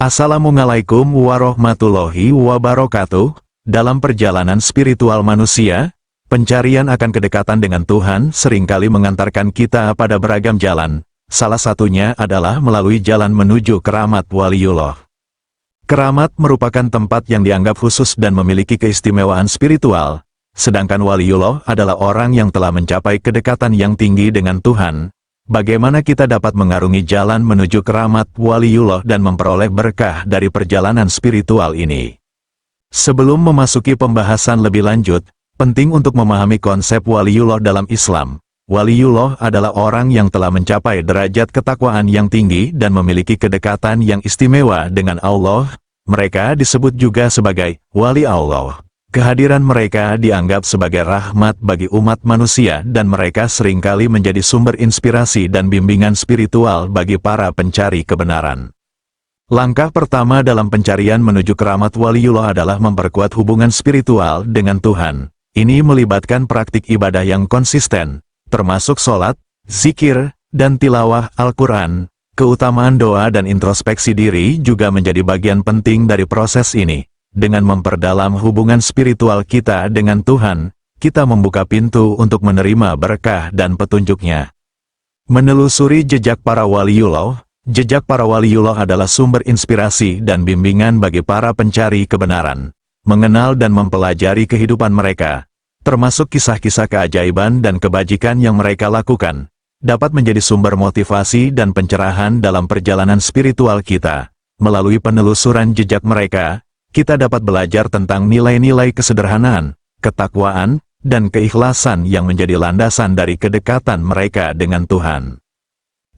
Assalamualaikum warahmatullahi wabarakatuh. Dalam perjalanan spiritual manusia, pencarian akan kedekatan dengan Tuhan seringkali mengantarkan kita pada beragam jalan. Salah satunya adalah melalui jalan menuju keramat waliullah. Keramat merupakan tempat yang dianggap khusus dan memiliki keistimewaan spiritual, sedangkan waliullah adalah orang yang telah mencapai kedekatan yang tinggi dengan Tuhan. Bagaimana kita dapat mengarungi jalan menuju keramat waliullah dan memperoleh berkah dari perjalanan spiritual ini? Sebelum memasuki pembahasan lebih lanjut, penting untuk memahami konsep waliullah dalam Islam. Waliullah adalah orang yang telah mencapai derajat ketakwaan yang tinggi dan memiliki kedekatan yang istimewa dengan Allah. Mereka disebut juga sebagai wali Allah. Kehadiran mereka dianggap sebagai rahmat bagi umat manusia dan mereka seringkali menjadi sumber inspirasi dan bimbingan spiritual bagi para pencari kebenaran. Langkah pertama dalam pencarian menuju keramat waliullah adalah memperkuat hubungan spiritual dengan Tuhan. Ini melibatkan praktik ibadah yang konsisten, termasuk sholat, zikir, dan tilawah Al-Quran. Keutamaan doa dan introspeksi diri juga menjadi bagian penting dari proses ini. Dengan memperdalam hubungan spiritual kita dengan Tuhan, kita membuka pintu untuk menerima berkah dan petunjuknya. Menelusuri jejak para waliullah. Jejak para waliullah adalah sumber inspirasi dan bimbingan bagi para pencari kebenaran. Mengenal dan mempelajari kehidupan mereka, termasuk kisah-kisah keajaiban dan kebajikan yang mereka lakukan, dapat menjadi sumber motivasi dan pencerahan dalam perjalanan spiritual kita. Melalui penelusuran jejak mereka, kita dapat belajar tentang nilai-nilai kesederhanaan, ketakwaan, dan keikhlasan yang menjadi landasan dari kedekatan mereka dengan Tuhan.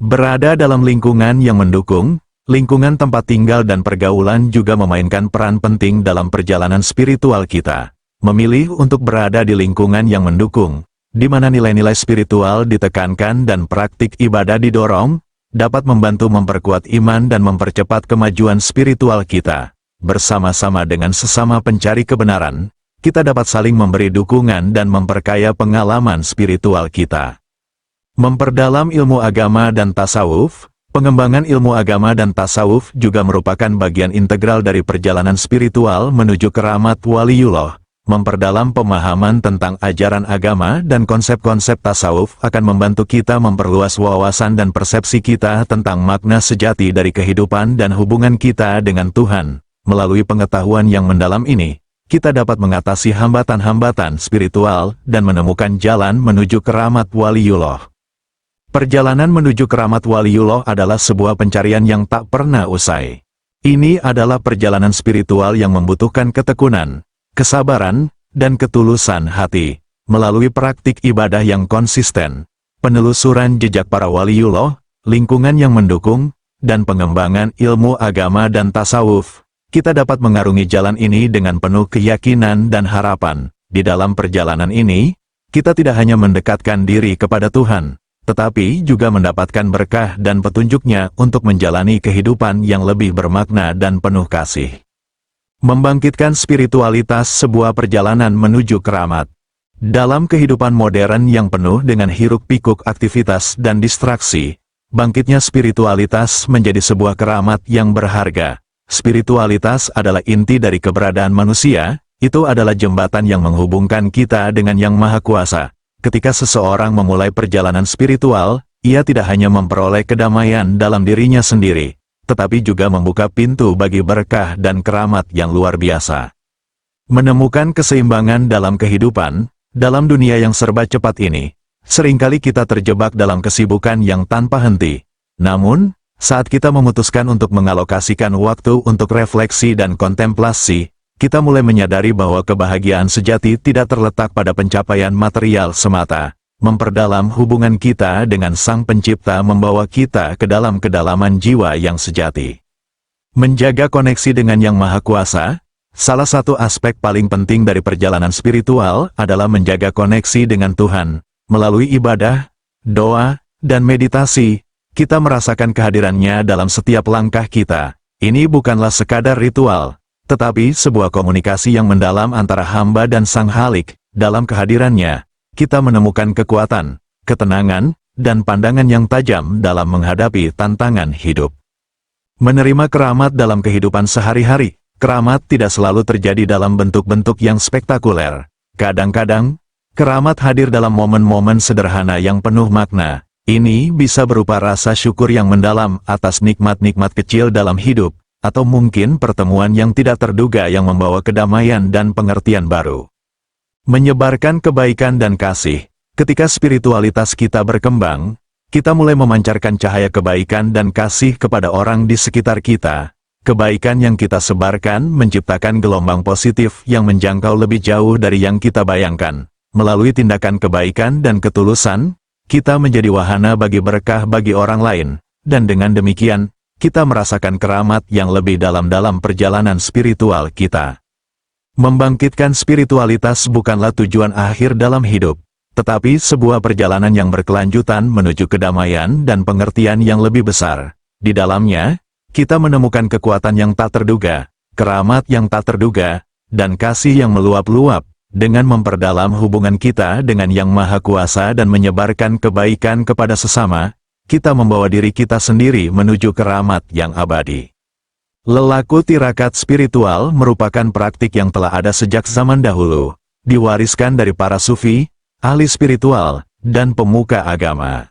Berada dalam lingkungan yang mendukung, lingkungan tempat tinggal dan pergaulan juga memainkan peran penting dalam perjalanan spiritual kita. Memilih untuk berada di lingkungan yang mendukung, di mana nilai-nilai spiritual ditekankan dan praktik ibadah didorong, dapat membantu memperkuat iman dan mempercepat kemajuan spiritual kita. Bersama-sama dengan sesama pencari kebenaran, kita dapat saling memberi dukungan dan memperkaya pengalaman spiritual kita. Memperdalam ilmu agama dan tasawuf. Pengembangan ilmu agama dan tasawuf juga merupakan bagian integral dari perjalanan spiritual menuju keramat waliullah. Memperdalam pemahaman tentang ajaran agama dan konsep-konsep tasawuf akan membantu kita memperluas wawasan dan persepsi kita tentang makna sejati dari kehidupan dan hubungan kita dengan Tuhan. Melalui pengetahuan yang mendalam ini, kita dapat mengatasi hambatan-hambatan spiritual dan menemukan jalan menuju keramat waliullah. Perjalanan menuju keramat waliullah adalah sebuah pencarian yang tak pernah usai. Ini adalah perjalanan spiritual yang membutuhkan ketekunan, kesabaran, dan ketulusan hati. Melalui praktik ibadah yang konsisten, penelusuran jejak para waliullah, lingkungan yang mendukung, dan pengembangan ilmu agama dan tasawuf, kita dapat mengarungi jalan ini dengan penuh keyakinan dan harapan. Di dalam perjalanan ini, kita tidak hanya mendekatkan diri kepada Tuhan, tetapi juga mendapatkan berkah dan petunjuknya untuk menjalani kehidupan yang lebih bermakna dan penuh kasih. Membangkitkan spiritualitas sebuah perjalanan menuju keramat. Dalam kehidupan modern yang penuh dengan hiruk-pikuk aktivitas dan distraksi, bangkitnya spiritualitas menjadi sebuah keramat yang berharga. Spiritualitas adalah inti dari keberadaan manusia, itu adalah jembatan yang menghubungkan kita dengan Yang Maha Kuasa. Ketika seseorang memulai perjalanan spiritual, ia tidak hanya memperoleh kedamaian dalam dirinya sendiri, tetapi juga membuka pintu bagi berkah dan keramat yang luar biasa. Menemukan keseimbangan dalam kehidupan, dalam dunia yang serba cepat ini, seringkali kita terjebak dalam kesibukan yang tanpa henti. Namun, saat kita memutuskan untuk mengalokasikan waktu untuk refleksi dan kontemplasi, kita mulai menyadari bahwa kebahagiaan sejati tidak terletak pada pencapaian material semata. Memperdalam hubungan kita dengan Sang Pencipta membawa kita ke dalam kedalaman jiwa yang sejati. Menjaga koneksi dengan Yang Maha Kuasa. Salah satu aspek paling penting dari perjalanan spiritual adalah menjaga koneksi dengan Tuhan. Melalui ibadah, doa, dan meditasi, kita merasakan kehadirannya dalam setiap langkah kita. Ini bukanlah sekadar ritual, tetapi sebuah komunikasi yang mendalam antara hamba dan Sang Khalik. Dalam kehadirannya, kita menemukan kekuatan, ketenangan, dan pandangan yang tajam dalam menghadapi tantangan hidup. Menerima keramat dalam kehidupan sehari-hari. Keramat tidak selalu terjadi dalam bentuk-bentuk yang spektakuler. Kadang-kadang, keramat hadir dalam momen-momen sederhana yang penuh makna. Ini bisa berupa rasa syukur yang mendalam atas nikmat-nikmat kecil dalam hidup, atau mungkin pertemuan yang tidak terduga yang membawa kedamaian dan pengertian baru. Menyebarkan kebaikan dan kasih. Ketika spiritualitas kita berkembang, kita mulai memancarkan cahaya kebaikan dan kasih kepada orang di sekitar kita. Kebaikan yang kita sebarkan menciptakan gelombang positif yang menjangkau lebih jauh dari yang kita bayangkan. Melalui tindakan kebaikan dan ketulusan, kita menjadi wahana bagi berkah bagi orang lain, dan dengan demikian, kita merasakan keramat yang lebih dalam perjalanan spiritual kita. Membangkitkan spiritualitas bukanlah tujuan akhir dalam hidup, tetapi sebuah perjalanan yang berkelanjutan menuju kedamaian dan pengertian yang lebih besar. Di dalamnya, kita menemukan kekuatan yang tak terduga, keramat yang tak terduga, dan kasih yang meluap-luap. Dengan memperdalam hubungan kita dengan Yang Maha Kuasa dan menyebarkan kebaikan kepada sesama, kita membawa diri kita sendiri menuju keramat yang abadi. Lelaku tirakat spiritual merupakan praktik yang telah ada sejak zaman dahulu, diwariskan dari para sufi, ahli spiritual, dan pemuka agama.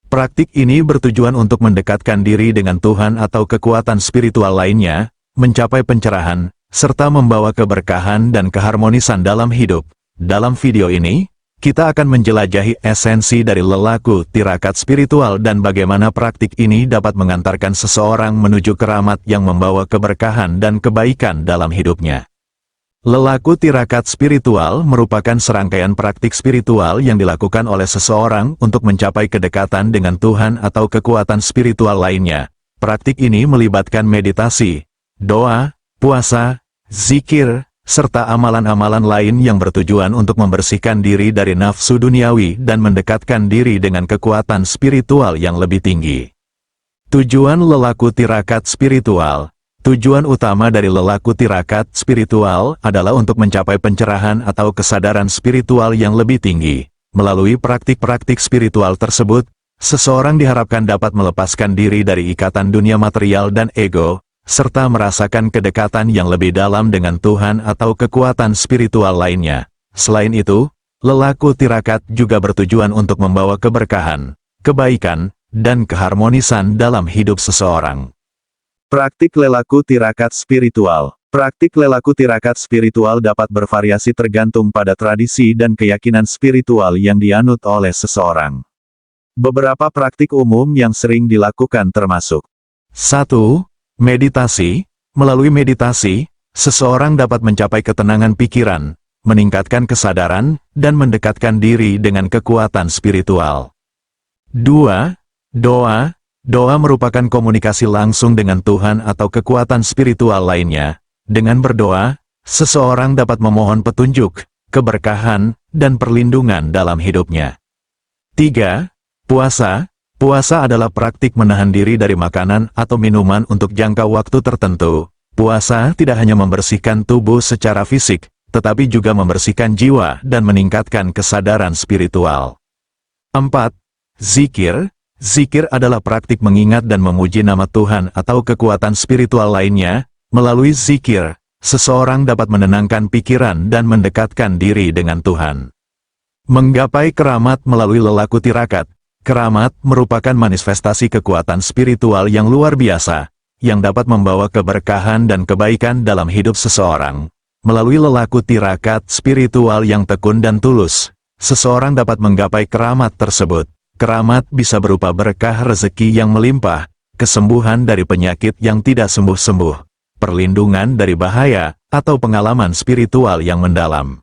Praktik ini bertujuan untuk mendekatkan diri dengan Tuhan atau kekuatan spiritual lainnya, mencapai pencerahan, serta membawa keberkahan dan keharmonisan dalam hidup. Dalam video ini, kita akan menjelajahi esensi dari lelaku tirakat spiritual dan bagaimana praktik ini dapat mengantarkan seseorang menuju keramat yang membawa keberkahan dan kebaikan dalam hidupnya. Lelaku tirakat spiritual merupakan serangkaian praktik spiritual yang dilakukan oleh seseorang untuk mencapai kedekatan dengan Tuhan atau kekuatan spiritual lainnya. Praktik ini melibatkan meditasi, doa, puasa, zikir, serta amalan-amalan lain yang bertujuan untuk membersihkan diri dari nafsu duniawi dan mendekatkan diri dengan kekuatan spiritual yang lebih tinggi. Tujuan lelaku tirakat spiritual. Tujuan utama dari lelaku tirakat spiritual adalah untuk mencapai pencerahan atau kesadaran spiritual yang lebih tinggi. Melalui praktik-praktik spiritual tersebut, seseorang diharapkan dapat melepaskan diri dari ikatan dunia material dan ego, serta merasakan kedekatan yang lebih dalam dengan Tuhan atau kekuatan spiritual lainnya. Selain itu, lelaku tirakat juga bertujuan untuk membawa keberkahan, kebaikan, dan keharmonisan dalam hidup seseorang. Praktik lelaku tirakat spiritual. Praktik lelaku tirakat spiritual dapat bervariasi tergantung pada tradisi dan keyakinan spiritual yang dianut oleh seseorang. Beberapa praktik umum yang sering dilakukan termasuk 1. Meditasi. Melalui meditasi, seseorang dapat mencapai ketenangan pikiran, meningkatkan kesadaran, dan mendekatkan diri dengan kekuatan spiritual. 2. Doa. Doa merupakan komunikasi langsung dengan Tuhan atau kekuatan spiritual lainnya. Dengan berdoa, seseorang dapat memohon petunjuk, keberkahan, dan perlindungan dalam hidupnya. 3. Puasa. Puasa adalah praktik menahan diri dari makanan atau minuman untuk jangka waktu tertentu. Puasa tidak hanya membersihkan tubuh secara fisik, tetapi juga membersihkan jiwa dan meningkatkan kesadaran spiritual. 4. Zikir. Zikir adalah praktik mengingat dan memuji nama Tuhan atau kekuatan spiritual lainnya. Melalui zikir, seseorang dapat menenangkan pikiran dan mendekatkan diri dengan Tuhan. Menggapai keramat melalui lelaku tirakat. Keramat merupakan manifestasi kekuatan spiritual yang luar biasa, yang dapat membawa keberkahan dan kebaikan dalam hidup seseorang. Melalui lelaku tirakat spiritual yang tekun dan tulus, seseorang dapat menggapai keramat tersebut. Keramat bisa berupa berkah rezeki yang melimpah, kesembuhan dari penyakit yang tidak sembuh-sembuh, perlindungan dari bahaya, atau pengalaman spiritual yang mendalam.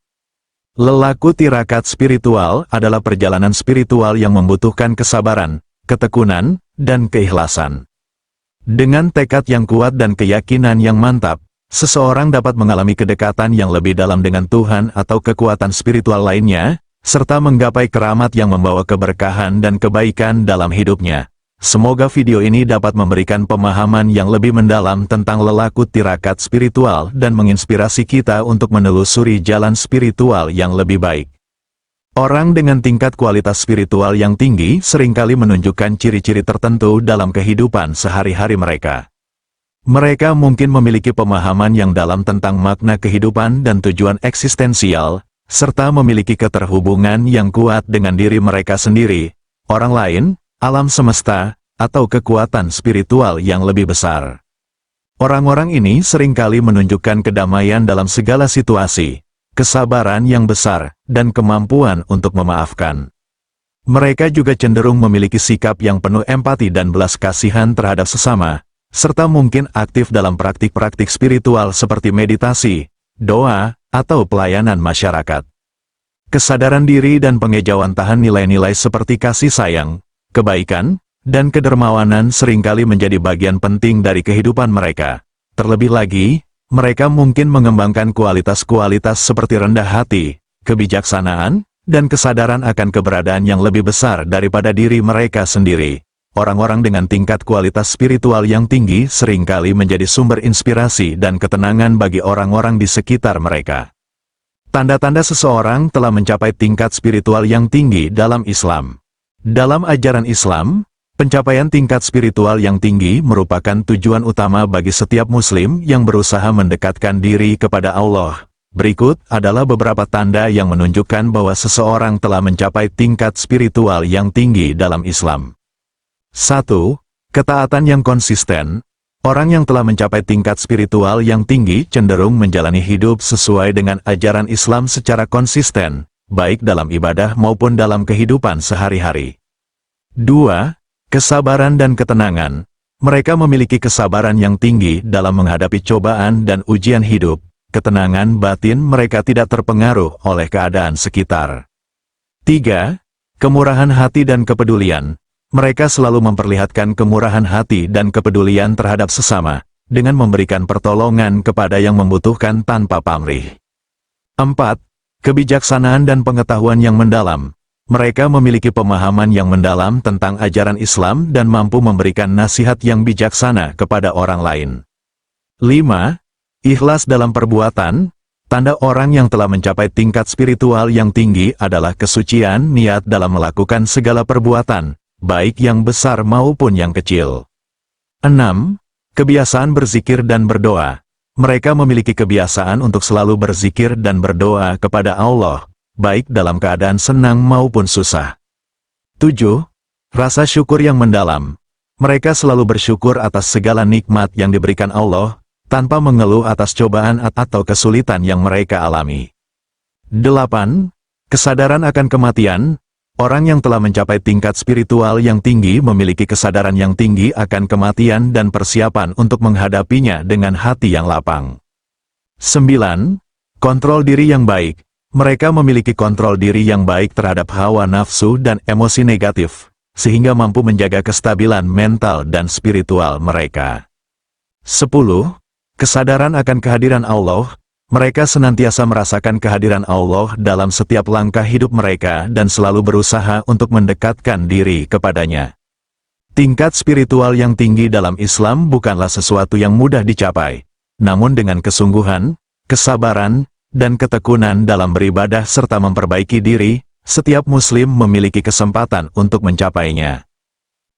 Lelaku tirakat spiritual adalah perjalanan spiritual yang membutuhkan kesabaran, ketekunan, dan keikhlasan. Dengan tekad yang kuat dan keyakinan yang mantap, seseorang dapat mengalami kedekatan yang lebih dalam dengan Tuhan atau kekuatan spiritual lainnya, serta menggapai keramat yang membawa keberkahan dan kebaikan dalam hidupnya. Semoga video ini dapat memberikan pemahaman yang lebih mendalam tentang lelaku tirakat spiritual dan menginspirasi kita untuk menelusuri jalan spiritual yang lebih baik. Orang dengan tingkat kualitas spiritual yang tinggi seringkali menunjukkan ciri-ciri tertentu dalam kehidupan sehari-hari mereka. Mereka mungkin memiliki pemahaman yang dalam tentang makna kehidupan dan tujuan eksistensial, serta memiliki keterhubungan yang kuat dengan diri mereka sendiri, orang lain, alam semesta, atau kekuatan spiritual yang lebih besar. Orang-orang ini seringkali menunjukkan kedamaian dalam segala situasi, kesabaran yang besar, dan kemampuan untuk memaafkan. Mereka juga cenderung memiliki sikap yang penuh empati dan belas kasihan terhadap sesama, serta mungkin aktif dalam praktik-praktik spiritual seperti meditasi, doa, atau pelayanan masyarakat. Kesadaran diri dan pengejawantahan nilai-nilai seperti kasih sayang, kebaikan, dan kedermawanan seringkali menjadi bagian penting dari kehidupan mereka. Terlebih lagi, mereka mungkin mengembangkan kualitas-kualitas seperti rendah hati, kebijaksanaan, dan kesadaran akan keberadaan yang lebih besar daripada diri mereka sendiri. Orang-orang dengan tingkat kualitas spiritual yang tinggi seringkali menjadi sumber inspirasi dan ketenangan bagi orang-orang di sekitar mereka. Tanda-tanda seseorang telah mencapai tingkat spiritual yang tinggi dalam Islam. Dalam ajaran Islam, pencapaian tingkat spiritual yang tinggi merupakan tujuan utama bagi setiap Muslim yang berusaha mendekatkan diri kepada Allah. Berikut adalah beberapa tanda yang menunjukkan bahwa seseorang telah mencapai tingkat spiritual yang tinggi dalam Islam. 1. Ketaatan yang konsisten. Orang yang telah mencapai tingkat spiritual yang tinggi cenderung menjalani hidup sesuai dengan ajaran Islam secara konsisten, baik dalam ibadah maupun dalam kehidupan sehari-hari. 2. Kesabaran dan ketenangan. Mereka memiliki kesabaran yang tinggi dalam menghadapi cobaan dan ujian hidup. Ketenangan batin mereka tidak terpengaruh oleh keadaan sekitar. 3. Kemurahan hati dan kepedulian. Mereka selalu memperlihatkan kemurahan hati dan kepedulian terhadap sesama, dengan memberikan pertolongan kepada yang membutuhkan tanpa pamrih. 4. Kebijaksanaan dan pengetahuan yang mendalam. Mereka memiliki pemahaman yang mendalam tentang ajaran Islam dan mampu memberikan nasihat yang bijaksana kepada orang lain. 5. Ikhlas dalam perbuatan. Tanda orang yang telah mencapai tingkat spiritual yang tinggi adalah kesucian niat dalam melakukan segala perbuatan, baik yang besar maupun yang kecil. 6. Kebiasaan berzikir dan berdoa. Mereka memiliki kebiasaan untuk selalu berzikir dan berdoa kepada Allah, baik dalam keadaan senang maupun susah. 7. Rasa syukur yang mendalam. Mereka selalu bersyukur atas segala nikmat yang diberikan Allah, tanpa mengeluh atas cobaan atau kesulitan yang mereka alami. 8. Kesadaran akan kematian. Orang yang telah mencapai tingkat spiritual yang tinggi memiliki kesadaran yang tinggi akan kematian dan persiapan untuk menghadapinya dengan hati yang lapang. 9. Kontrol diri yang baik. Mereka memiliki kontrol diri yang baik terhadap hawa nafsu dan emosi negatif, sehingga mampu menjaga kestabilan mental dan spiritual mereka. 10. Kesadaran akan kehadiran Allah. Mereka senantiasa merasakan kehadiran Allah dalam setiap langkah hidup mereka dan selalu berusaha untuk mendekatkan diri kepadanya. Tingkat spiritual yang tinggi dalam Islam bukanlah sesuatu yang mudah dicapai, namun dengan kesungguhan, kesabaran, dan ketekunan dalam beribadah serta memperbaiki diri, setiap Muslim memiliki kesempatan untuk mencapainya.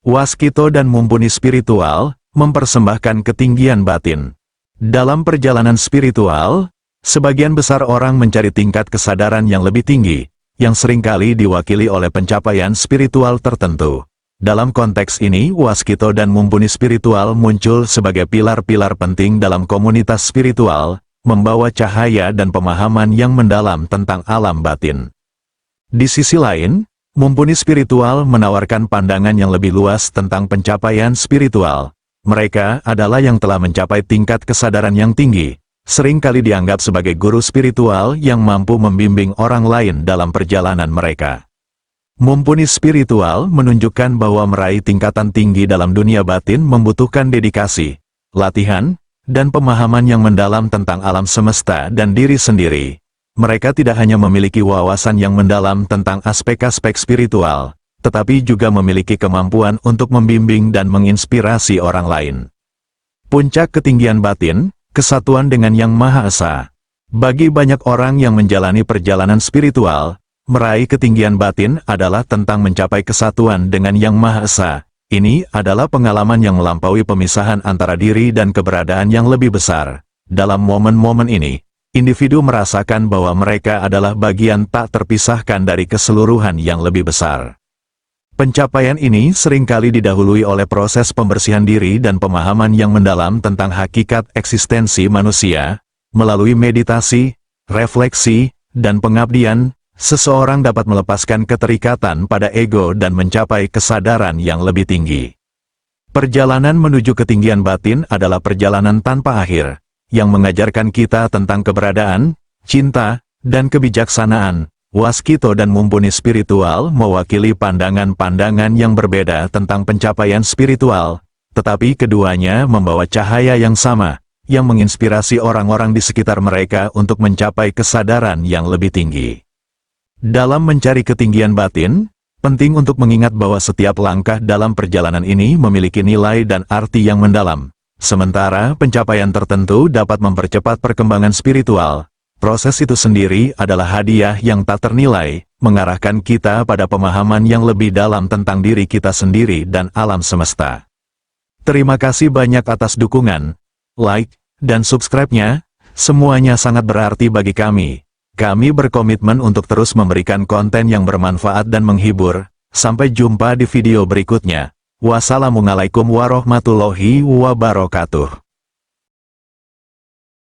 Waskito dan mumpuni spiritual mempersembahkan ketinggian batin. Dalam perjalanan spiritual, sebagian besar orang mencari tingkat kesadaran yang lebih tinggi, yang seringkali diwakili oleh pencapaian spiritual tertentu. Dalam konteks ini, waskito dan mumpuni spiritual muncul sebagai pilar-pilar penting dalam komunitas spiritual, membawa cahaya dan pemahaman yang mendalam tentang alam batin. Di sisi lain, mumpuni spiritual menawarkan pandangan yang lebih luas tentang pencapaian spiritual. Mereka adalah yang telah mencapai tingkat kesadaran yang tinggi, seringkali dianggap sebagai guru spiritual yang mampu membimbing orang lain dalam perjalanan mereka. Mumpuni spiritual menunjukkan bahwa meraih tingkatan tinggi dalam dunia batin membutuhkan dedikasi, latihan, dan pemahaman yang mendalam tentang alam semesta dan diri sendiri. Mereka tidak hanya memiliki wawasan yang mendalam tentang aspek-aspek spiritual, tetapi juga memiliki kemampuan untuk membimbing dan menginspirasi orang lain. Puncak ketinggian batin, kesatuan dengan Yang Maha Esa. Bagi banyak orang yang menjalani perjalanan spiritual, meraih ketinggian batin adalah tentang mencapai kesatuan dengan Yang Maha Esa, Ini adalah pengalaman yang melampaui pemisahan antara diri dan keberadaan yang lebih besar. Dalam momen-momen ini, individu merasakan bahwa mereka adalah bagian tak terpisahkan dari keseluruhan yang lebih besar. Pencapaian ini seringkali didahului oleh proses pembersihan diri dan pemahaman yang mendalam tentang hakikat eksistensi manusia. Melalui meditasi, refleksi, dan pengabdian, seseorang dapat melepaskan keterikatan pada ego dan mencapai kesadaran yang lebih tinggi. Perjalanan menuju ketinggian batin adalah perjalanan tanpa akhir, yang mengajarkan kita tentang keberadaan, cinta, dan kebijaksanaan. Waskito dan mumpuni spiritual mewakili pandangan-pandangan yang berbeda tentang pencapaian spiritual, tetapi keduanya membawa cahaya yang sama, yang menginspirasi orang-orang di sekitar mereka untuk mencapai kesadaran yang lebih tinggi. Dalam mencari ketinggian batin, penting untuk mengingat bahwa setiap langkah dalam perjalanan ini memiliki nilai dan arti yang mendalam. Sementara pencapaian tertentu dapat mempercepat perkembangan spiritual, proses itu sendiri adalah hadiah yang tak ternilai, mengarahkan kita pada pemahaman yang lebih dalam tentang diri kita sendiri dan alam semesta. Terima kasih banyak atas dukungan, like, dan subscribe-nya, semuanya sangat berarti bagi kami. Kami berkomitmen untuk terus memberikan konten yang bermanfaat dan menghibur. Sampai jumpa di video berikutnya. Wassalamualaikum warahmatullahi wabarakatuh.